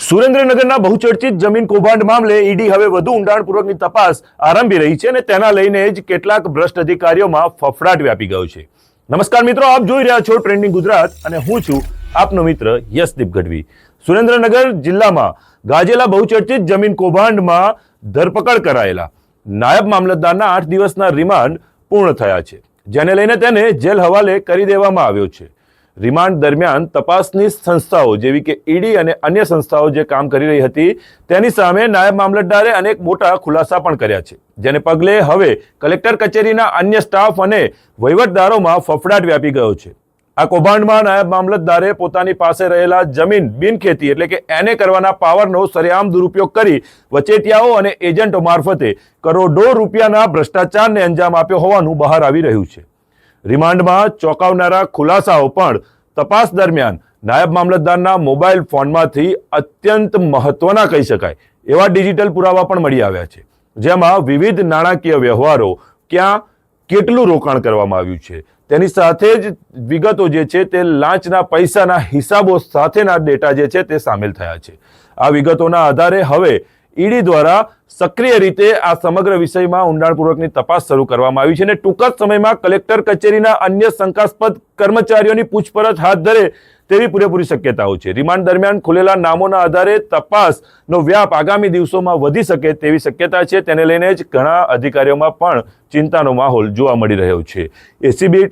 સુરેન્દ્રનગરના બહુચર્ચિત જમીન કૌભાંડ મામલે ઈડી હવે વધુ ઊંડાણપૂર્વકની તપાસ આરંભી રહી છે અને તેના લઈને જ કેટલાક ભ્રષ્ટ અધિકારીઓમાં ફફડાટ વ્યાપી ગયો છે। નમસ્કાર મિત્રો, આપ જોઈ રહ્યા છો ટ્રેન્ડિંગ ગુજરાત અને હું છું આપનો મિત્ર યશદીપ ગઢવી। સુરેન્દ્રનગર જિલ્લામાં ગાજેલા બહુચર્ચિત જમીન કૌભાંડમાં ધરપકડ કરાયેલા નાયબ મામલતદારના 8 દિવસના રિમાન્ડ પૂર્ણ થયા છે, જેને લઈને તેને જેલ હવાલે કરી દેવામાં આવ્યો છે। રિમાન્ડ દરમિયાન તપાસની સંસ્થાઓ જેવી કે ઈડી અને અન્ય સંસ્થાઓ જે કામ કરી રહી હતી તેની સામે નાયબ મામલતદારે અનેક મોટા ખુલાસા પણ કર્યા છે, જેને પગલે હવે કલેક્ટર કચેરીના અન્ય સ્ટાફ અને વહીવટદારોમાં ફફડાટ વ્યાપી ગયો છે। આ કૌભાંડમાં નાયબ મામલતદારે પોતાની પાસે રહેલા જમીન બિનખેતી એટલે કે એને કરવાના પાવરનો સરેઆમ દુરુપયોગ કરી વચેટિયાઓ અને એજન્ટો મારફતે કરોડો રૂપિયાના ભ્રષ્ટાચારને અંજામ આપ્યો હોવાનું બહાર આવી રહ્યું છે। રિમાન્ડમાં ચોંકાવનારા ખુલાસાઓ પણ તપાસ દરમિયાન નાયબ મામલતદારના મોબાઈલ ફોનમાંથી અત્યંત મહત્વના કહી શકાય એવા ડિજિટલ પુરાવા પણ મળી આવ્યા છે, જેમાં વિવિધ નાણાકીય વ્યવહારો, ક્યાં કેટલું રોકાણ કરવામાં આવ્યું છે તેની સાથે જ વિગતો જે છે તે લાંચના પૈસાના હિસાબો સાથેના ડેટા જે છે તે સામેલ થયા છે। આ વિગતોના આધારે હવે ઈડી દ્વારા સક્રિય રીતે આ સમગ્ર વિષયમાં ઊંડાણપૂર્વકની તપાસ શરૂ કરવામાં આવી છે અને ટૂંક જ સમયમાં કલેક્ટર કચેરીના અન્ય શંકાસ્પદ કર્મચારીઓની પૂછપરછ હાથ ધરે તેવી પૂરેપૂરી શક્યતાઓ છે। રિમાન્ડ દરમિયાન ખુલેલા નામોના આધારે તપાસનો વ્યાપ આગામી દિવસોમાં વધી શકે તેવી શક્યતા છે, તેને લઈને જ ઘણા અધિકારીઓમાં પણ ચિંતાનો માહોલ જોવા મળી રહ્યો છે। એસીબી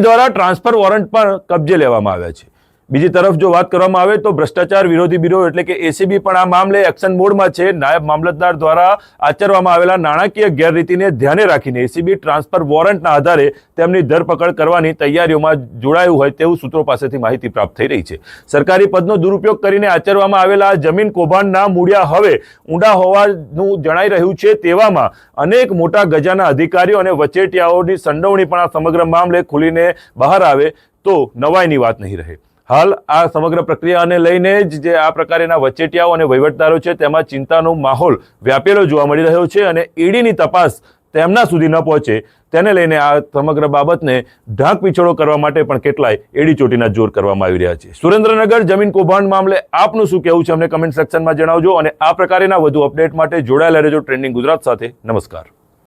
દ્વારા ટ્રાન્સફર વોરંટ પણ કબજે લેવામાં આવ્યા છે। બીજી તરફ જો વાત કરવામાં આવે તો ભ્રષ્ટાચાર વિરોધી બ્યુરો એટલે કે એસીબી પણ આ મામલે એક્શન મોડમાં છે। નાયબ મામલતદાર દ્વારા આચરવામાં આવેલા નાણાકીય ગેરરીતિને ધ્યાને રાખીને એસીબી ટ્રાન્સફર વોરંટના આધારે તેમની ધરપકડ કરવાની તૈયારીઓમાં જોડાયું હોય તેવું સૂત્રો પાસેથી માહિતી પ્રાપ્ત થઈ રહી છે। સરકારી પદનો દુરુપયોગ કરીને આચરવામાં આવેલા જમીન કૌભાંડના મૂળિયા હવે ઊંડા હોવાનું જણાઈ રહ્યું છે, તેવામાં અનેક મોટા ગજાના અધિકારીઓ અને વચેટિયાઓની સંડોવણી પણ આ સમગ્ર મામલે ખુલીને બહાર આવે તો નવાઈની વાત નહીં રહે। હાલ આ સમગ્ર પ્રક્રિયાને લઈને જ જે આ પ્રકારના વચેટિયાઓ અને વહીવટદારો છે તેમાં ચિંતાનો માહોલ વ્યાપેલો જોવા મળી રહ્યો છે અને ઈડીની તપાસ તેમના સુધી ન પહોંચે તેને લઈને આ સમગ્ર બાબતને ઢાંક પીછોડો કરવા માટે પણ કેટલાય એડીચોટીના જોર કરવામાં આવી રહ્યા છે। સુરેન્દ્રનગર જમીન કૌભાંડ મામલે આપનું શું કહેવું છે અમને કમેન્ટ સેક્શનમાં જણાવજો અને આ પ્રકારના વધુ અપડેટ માટે જોડાયેલા રહેજો ટ્રેન્ડિંગ ગુજરાત સાથે। નમસ્કાર।